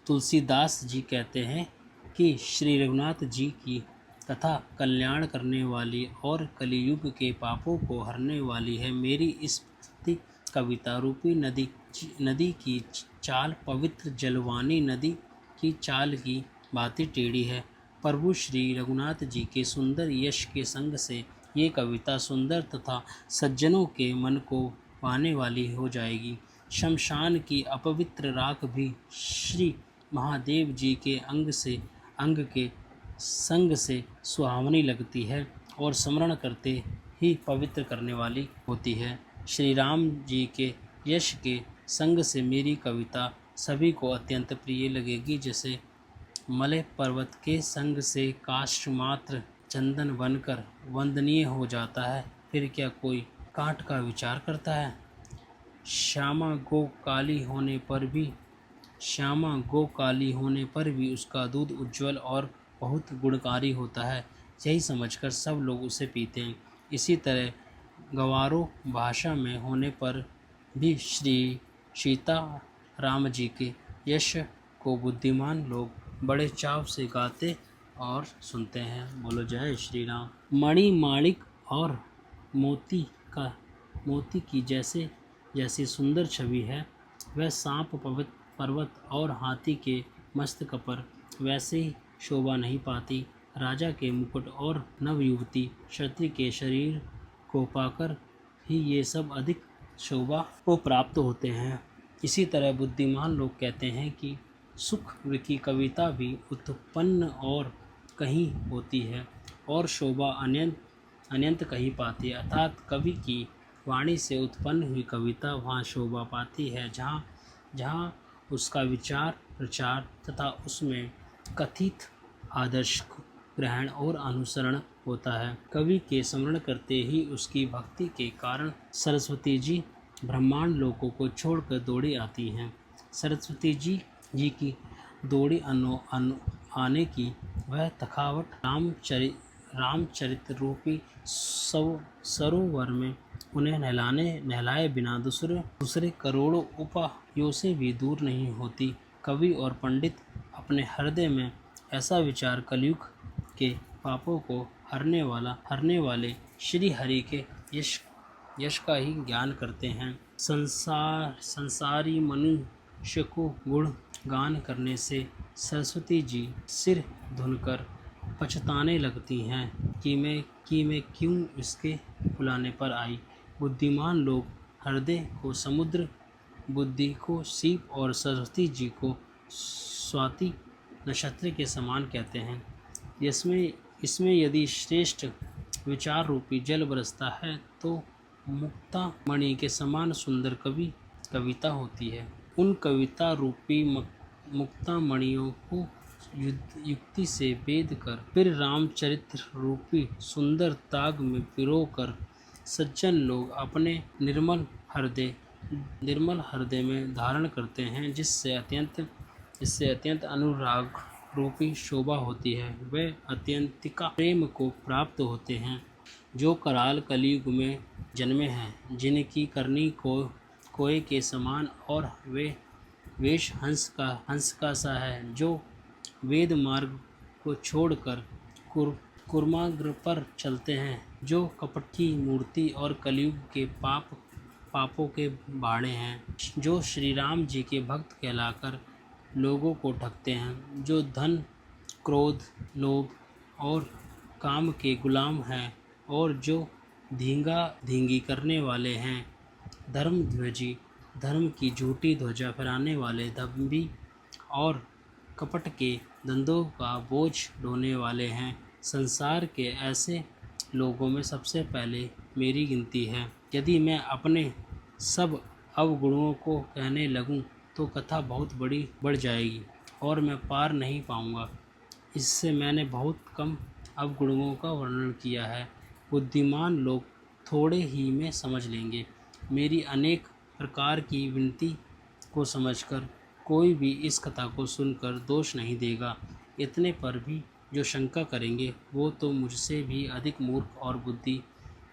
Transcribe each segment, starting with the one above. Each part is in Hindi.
तुलसीदास जी कहते हैं कि श्री रघुनाथ जी की कथा कल्याण करने वाली और कलियुग के पापों को हरने वाली है। मेरी इस भक्ति कविता रूपी नदी की चाल पवित्र जलवानी नदी की चाल की भांति टेढ़ी है। प्रभु श्री रघुनाथ जी के सुंदर यश के संग से ये कविता सुंदर तथा सज्जनों के मन को पाने वाली हो जाएगी। शमशान की अपवित्र राख भी श्री महादेव जी के अंग के संग से सुहावनी लगती है और स्मरण करते ही पवित्र करने वाली होती है। श्री राम जी के यश के संग से मेरी कविता सभी को अत्यंत प्रिय लगेगी। जैसे मलय पर्वत के संग से काष्ठ मात्र चंदन बनकर वंदनीय हो जाता है, फिर क्या कोई कांट का विचार करता है। श्यामा गो काली होने पर भी उसका दूध उज्जवल और बहुत गुणकारी होता है, यही समझकर सब लोग उसे पीते हैं। इसी तरह गंवारों भाषा में होने पर भी श्री सीता राम जी के यश को बुद्धिमान लोग बड़े चाव से गाते और सुनते हैं। बोलो जय श्री राम। मणि माणिक और मोती की जैसी सुंदर छवि है, वह सांप पर्वत और हाथी के मस्तक पर वैसे ही शोभा नहीं पाती। राजा के मुकुट और नवयुवती क्षत्रिय के शरीर को पाकर ही ये सब अधिक शोभा को प्राप्त होते हैं। इसी तरह बुद्धिमान लोग कहते हैं कि सुख की कविता भी उत्पन्न और कहीं होती है और शोभा अनंत कहीं पाती है। अर्थात कवि की वाणी से उत्पन्न हुई कविता वहाँ शोभा पाती है जहाँ उसका विचार प्रचार तथा उसमें कथित आदर्श ग्रहण और अनुसरण होता है। कवि के स्मरण करते ही उसकी भक्ति के कारण सरस्वती जी ब्रह्मांड लोकों को छोड़कर दौड़ी आती हैं। सरस्वती जी की दौड़ी आने की वह तखावट रामचरित रूपी सरोवर में उन्हें नहलाए बिना दूसरे करोड़ों उपायों से भी दूर नहीं होती। कवि और पंडित अपने हृदय में ऐसा विचार कलयुग के पापों को हरने वाले श्री हरि के यश का ही ज्ञान करते हैं। संसारी मनुष्य को गुण गान करने से सरस्वती जी सिर धुनकर पछताने लगती हैं कि मैं क्यों इसके बुलाने पर आई। बुद्धिमान लोग हृदय को समुद्र, बुद्धि को सीप और सरस्वती जी को स्वाति नक्षत्र के समान कहते हैं। इसमें यदि श्रेष्ठ विचार रूपी जल बरसता है तो मुक्ता मणि के समान सुंदर कविता होती है। उन कविता रूपी मुक्ता मणियों को युक्ति से बेद कर फिर रामचरित्र रूपी सुंदर ताग में पिरोकर सज्जन लोग अपने निर्मल हृदय में धारण करते हैं, जिससे अत्यंत अनुराग रूपी शोभा होती है। वे अत्यंतिका प्रेम को प्राप्त होते हैं। जो कराल कलयुग में जन्मे हैं, जिनकी करनी कोए के समान और वे वेश हंस का सा है, जो वेद मार्ग को छोड़कर कुर्माग्र पर चलते हैं, जो कपट की मूर्ति और कलयुग के पापों के बाड़े हैं, जो श्री राम जी के भक्त कहलाकर लोगों को ठगते हैं, जो धन क्रोध लोभ और काम के गुलाम हैं और जो धींगी करने वाले हैं, धर्म की झूठी ध्वजा फहराने वाले दंभी और कपट के धंधों का बोझ ढोने वाले हैं। संसार के ऐसे लोगों में सबसे पहले मेरी गिनती है। यदि मैं अपने सब अवगुणों को कहने लगूं तो कथा बहुत बड़ी बढ़ जाएगी और मैं पार नहीं पाऊंगा। इससे मैंने बहुत कम अवगुणों का वर्णन किया है। बुद्धिमान लोग थोड़े ही में समझ लेंगे। मेरी अनेक प्रकार की विनती को समझकर कोई भी इस कथा को सुनकर दोष नहीं देगा। इतने पर भी जो शंका करेंगे वो तो मुझसे भी अधिक मूर्ख और बुद्धि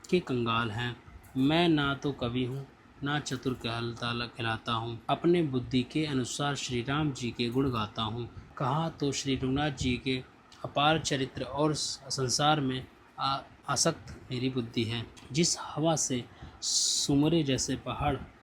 के कंगाल हैं। मैं ना तो कवि हूँ ना चतुर कहलाता हूँ। अपने बुद्धि के अनुसार श्री राम जी के गुण गाता हूँ। कहा तो श्री रघुनाथ जी के अपार चरित्र और संसार में आसक्त मेरी बुद्धि है। जिस हवा से सुमरे जैसे पहाड़